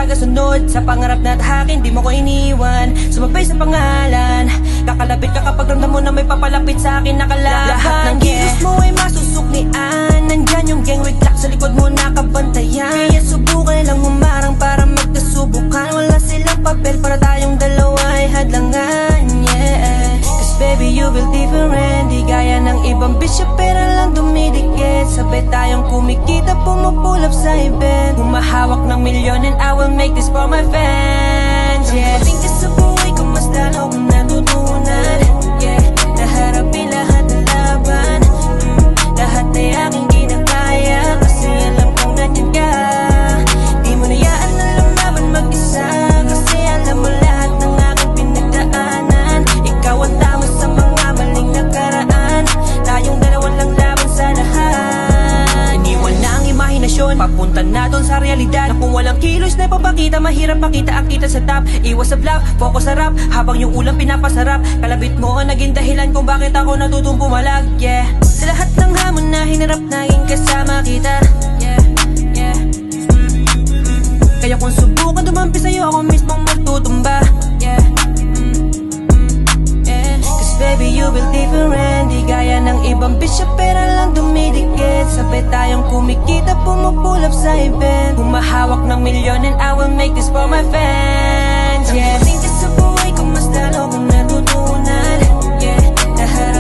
tagasunod sa pangarap na tahakin, di mo ko iniwan. Sumabay sa pangalan, kakalapit ka kapag ramdam mo na may papalapit sa akin na kalaban. Lahat ng kilos mo ay masusuklian, nandyan yung gang with clock sa likod mo nakabantayan. Kaya subukan lang humarang para magkasubukan. Wala silang papel para tayong dalawa ay hadlangan, yeah. Cause baby you will different, di gaya ng ibang bisyo pera lang dumidikit. Sabay tayong kumikita, pumupulap sa event. Humahawak ng milyon and I will make this for my fans, yeah. Pagdating ka sa buhay ko mas lalo kong natutunan, yeah. Naharapin lahat ng laban, lahat ay aking kinakaya. Kasi alam kong nandiyan ka, di mo nayaan na lumaban mag-isa. Kasi alam mo lahat ng aking pinagdaanan. Ikaw ang tama sa mga maling nakaraan. Tayong dalawan lang laban sa lahat. Iniwan na ang imahinasyon, papunta na doon sa realidad. Na kung walang kilos na ipapakita, mahirap makita ang kita sa top. Iwas sa vlog, focus sa rap, habang yung ulam pinapasarap. Kalabit mo ang naging dahilan kung bakit ako natutong pumalag, yeah. Sa lahat ng hamon na hinarap, naging kasama kita, yeah, yeah. Kaya kung subukan dumampi sa'yo, ako mismong magtutumba, yeah, yeah. Cause baby you will different, di gaya ng ibang bisyo pera lang dumidikit. Sabay tayong kumikita, pumupulap sa event. Humahawak ng milyon and I will make this for my fans, yeah. Pagdating ka sa buhay ko mas lalo kong natutunan, yeah. Naharap